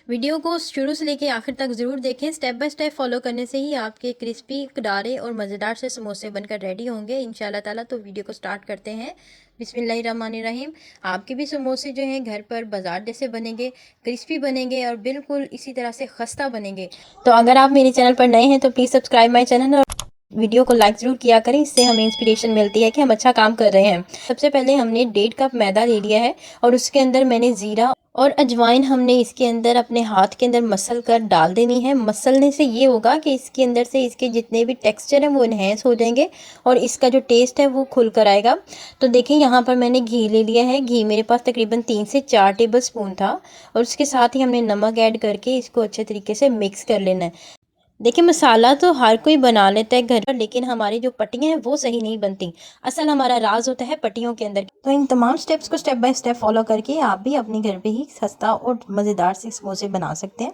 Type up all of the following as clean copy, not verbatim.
Video को शुरू से लेके आखिर तक ज़रूर देखें। स्टेप बाय स्टेप फॉलो करने से ही आपके क्रिस्पी, करारे और मज़ेदार से समोसे बनकर रेडी होंगे इंशाल्लाह ताला। तो वीडियो को स्टार्ट करते हैं। बिस्मिल्लाहिर्रहमानिर्रहीम। आपके भी समोसे जो हैं घर पर बाज़ार जैसे बनेंगे, क्रिस्पी बनेंगे और बिल्कुल इसी तरह से खस्ता बनेंगे। तो अगर आप मेरे चैनल पर नए हैं तो प्लीज़ सब्सक्राइब माई चैनल और वीडियो को लाइक ज़रूर किया करें। इससे हमें इंस्पिरेशन मिलती है कि हम अच्छा काम कर रहे हैं। सबसे पहले हमने 1.5 कप मैदा ले लिया है और उसके अंदर मैंने ज़ीरा और अजवाइन हमने इसके अंदर अपने हाथ के अंदर मसल कर डाल देनी है। मसलने से ये होगा कि इसके अंदर से इसके जितने भी टेक्सचर हैं वो इन्हेंस हो जाएंगे और इसका जो टेस्ट है वो खुल कर आएगा। तो देखिए यहाँ पर मैंने घी ले लिया है। घी मेरे पास तकरीबन 3 से 4 टेबल स्पून था और उसके साथ ही हमने नमक ऐड करके इसको अच्छे तरीके से मिक्स कर लेना है। देखिए मसाला तो हर कोई बना लेता है घर पर, लेकिन हमारी जो पट्टियाँ हैं वो सही नहीं बनती। असल हमारा राज होता है पट्टियों के अंदर। तो इन तमाम स्टेप्स को स्टेप बाय स्टेप फॉलो करके आप भी अपने घर पे ही सस्ता और मज़ेदार से समोसे बना सकते हैं।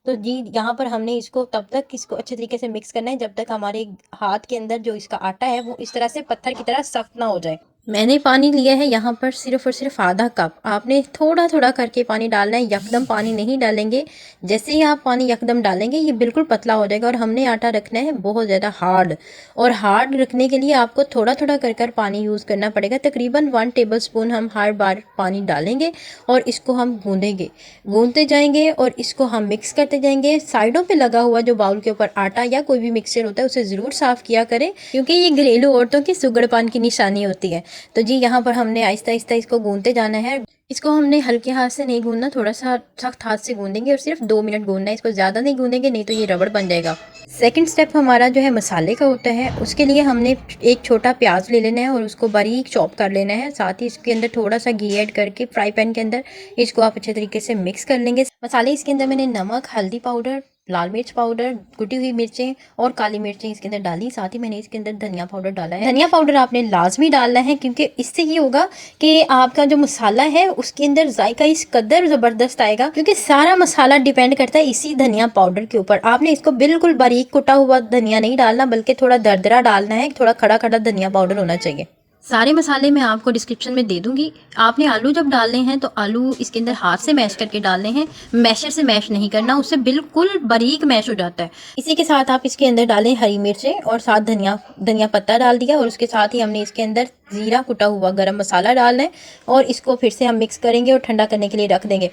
तो जी यहाँ पर हमने इसको तब तक इसको अच्छे तरीके से मिक्स करना है जब तक हमारे हाथ के अंदर जो इसका आटा है वो इस तरह से पत्थर की तरह सख्त ना हो जाए। मैंने पानी लिया है यहाँ पर सिर्फ और सिर्फ आधा कप। आपने थोड़ा थोड़ा करके पानी डालना है, यकदम पानी नहीं डालेंगे। जैसे ही आप पानी यकदम डालेंगे ये बिल्कुल पतला हो जाएगा और हमने आटा रखना है बहुत ज़्यादा हार्ड। और हार्ड रखने के लिए आपको थोड़ा थोड़ा कर पानी यूज़ करना पड़ेगा। तकरीबन 1 टेबल स्पून हम हर बार पानी डालेंगे और इसको हम गूँधेंगे, गूँधते जाएंगे और इसको हम मिक्स करते जाएंगे। साइडों पे लगा हुआ जो बाउल के ऊपर आटा या कोई भी मिक्सचर होता है उसे ज़रूर साफ़ किया करें, क्योंकि ये घरेलू औरतों की सुगड़पान की निशानी होती है। तो जी यहाँ पर हमने आहिस्ता आहिस्ता इसको गूंदते जाना है। इसको हमने हल्के हाथ से नहीं गूंदना, थोड़ा सा सख्त हाथ से गूंदेंगे और सिर्फ 2 मिनट गूंदना है। इसको ज़्यादा नहीं गूंदेंगे नहीं तो ये रबड़ बन जाएगा। सेकंड स्टेप हमारा जो है मसाले का होता है। उसके लिए हमने एक छोटा प्याज ले लेना है और उसको बारीक चॉप कर लेना है। साथ ही इसके अंदर थोड़ा सा घी ऐड करके फ्राई पैन के अंदर इसको आप अच्छे तरीके से मिक्स कर लेंगे। मसाले इसके अंदर मैंने नमक, हल्दी पाउडर, लाल मिर्च पाउडर, कुटी हुई मिर्चें और काली मिर्चें इसके अंदर डाली। साथ ही मैंने इसके अंदर धनिया पाउडर डाला है। धनिया पाउडर आपने लाजमी डालना है, क्योंकि इससे ये होगा कि आपका जो मसाला है उसके अंदर जायका इस कदर ज़बरदस्त आएगा, क्योंकि सारा मसाला डिपेंड करता है इसी धनिया पाउडर के ऊपर। आपने इसको बिल्कुल बारीक कुटा हुआ धनिया नहीं डालना, बल्कि थोड़ा दरदरा डालना है। थोड़ा खड़ा खड़ा धनिया पाउडर होना चाहिए। सारे मसाले मैं आपको डिस्क्रिप्शन में दे दूंगी। आपने आलू जब डालने हैं तो आलू इसके अंदर हाथ से मैश करके डालने हैं, मैशर से मैश नहीं करना, उससे बिल्कुल बारीक मैश हो जाता है। इसी के साथ आप इसके अंदर डालें हरी मिर्चें और साथ धनिया पत्ता डाल दिया और उसके साथ ही हमने इसके अंदर ज़ीरा कुटा हुआ गरम मसाला डालना है और इसको फिर से हम मिक्स करेंगे और ठंडा करने के लिए रख देंगे।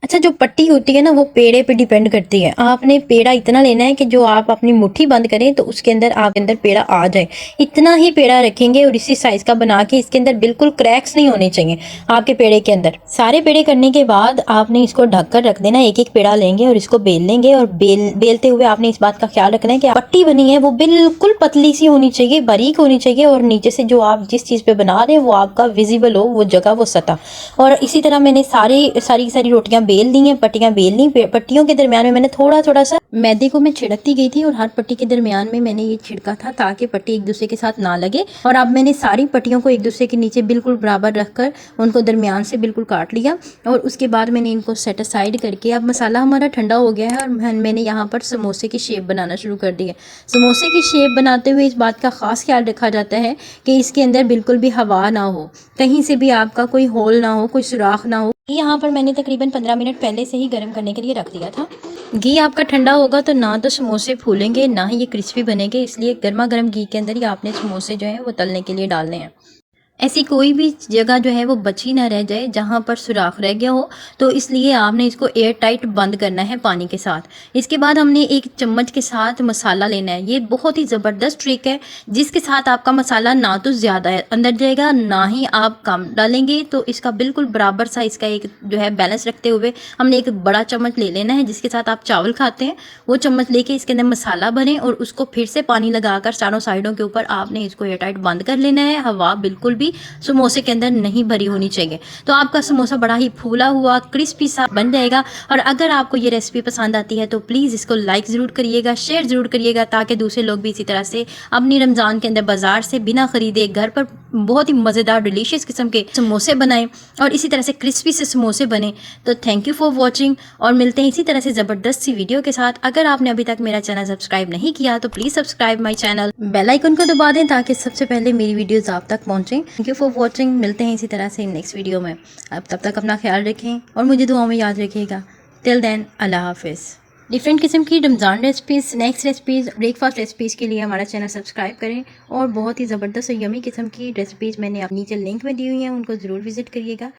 अच्छा, जो पट्टी होती है ना वो पेड़े पे डिपेंड करती है। आपने पेड़ा इतना लेना है कि जो आप अपनी मुट्ठी बंद करें तो उसके अंदर आपके अंदर पेड़ा आ जाए, इतना ही पेड़ा रखेंगे और इसी साइज का बना के इसके अंदर बिल्कुल क्रैक्स नहीं होने चाहिए आपके पेड़े के अंदर। सारे पेड़े करने के बाद आपने इसको ढककर रख देना। एक एक पेड़ा लेंगे और इसको बेल लेंगे और बेलते हुए आपने इस बात का ख्याल रखना है कि पट्टी बनी है वो बिल्कुल पतली सी होनी चाहिए, बारीक होनी चाहिए और नीचे से जो आप जिस चीज़ पे बना रहे हैं वो आपका विजिबल हो, वो जगह, वो सतह। और इसी तरह मैंने सारी रोटियां बेल दी हैं, पट्टियां बेल ली। पट्टियों के दरमियान में मैंने थोड़ा थोड़ा सा मैदे को मैं छिड़कती गई थी और हर पट्टी के दरमियान में मैंने ये छिड़का था ताकि पट्टी एक दूसरे के साथ ना लगे। और अब मैंने सारी पट्टियों को एक दूसरे के नीचे बिल्कुल बराबर रखकर उनको दरमियान से बिल्कुल काट लिया और उसके बाद मैंने इनको सेट असाइड करके, अब मसाला हमारा ठंडा हो गया है और मैंने यहाँ पर समोसे की शेप बनाना शुरू कर दी है। समोसे की शेप बनाते हुए इस बात का ख़ास ख्याल रखा जाता है कि इसके अंदर बिल्कुल भी हवा ना हो, कहीं से भी आपका कोई होल ना हो, कोई सुराख ना हो। यहाँ पर मैंने तकरीबन 15 मिनट पहले से ही गर्म करने के लिए रख दिया था। घी आपका ठंडा होगा तो ना तो समोसे फूलेंगे ना ही ये क्रिस्पी बनेंगे, इसलिए गर्मा गर्म घी के अंदर ही आपने समोसे जो है वो तलने के लिए डालने हैं। ऐसी कोई भी जगह जो है वो बची ना रह जाए जहाँ पर सुराख रह गया हो, तो इसलिए आपने इसको एयर टाइट बंद करना है पानी के साथ। इसके बाद हमने एक चम्मच के साथ मसाला लेना है। ये बहुत ही ज़बरदस्त ट्रिक है जिसके साथ आपका मसाला ना तो ज़्यादा अंदर जाएगा ना ही आप कम डालेंगे, तो इसका बिल्कुल बराबर सा इसका एक जो है बैलेंस रखते हुए हमने एक बड़ा चम्मच ले लेना है जिसके साथ आप चावल खाते हैं। वो चम्मच लेके इसके अंदर मसाला भरें और उसको फिर से पानी लगाकर चारों साइडों के ऊपर आपने इसको एयर टाइट बंद कर लेना है। हवा बिल्कुल भी समोसे के अंदर नहीं भरी होनी चाहिए, तो आपका समोसा बड़ा ही फूला हुआ क्रिस्पी सा बन जाएगा। और अगर आपको ये रेसिपी पसंद आती है तो प्लीज़ इसको लाइक ज़रूर करिएगा, शेयर ज़रूर करिएगा, ताकि दूसरे लोग भी इसी तरह से अपनी रमज़ान के अंदर बाज़ार से बिना ख़रीदे घर पर बहुत ही मज़ेदार डिलीशियस किस्म के समोसे बनाएं और इसी तरह से क्रिस्पी से समोसे बने। तो थैंक यू फॉर वॉचिंग और मिलते हैं इसी तरह से ज़बरदस्त सी वीडियो के साथ। अगर आपने अभी तक मेरा चैनल सब्सक्राइब नहीं किया तो please subscribe my channel, bell icon को दबा दें ताकि सबसे पहले मेरी वीडियोज़ आप तक पहुँचें। Thank you for watching. मिलते हैं इसी तरह से नेक्स्ट वीडियो में। अब तब तक अपना ख्याल रखें और मुझे दुआओं में याद रखिएगा। टिल देन अल्लाह हाफिज़। डिफरेंट किस्म की Ramzan recipes, snacks recipes, breakfast recipes के लिए हमारा चैनल सब्सक्राइब करें और बहुत ही ज़बरदस्त और यमी किस्म की रेसिपीज़ मैंने नीचे लिंक में दी हुई हैं, उनको ज़रूर विज़िट करिएगा।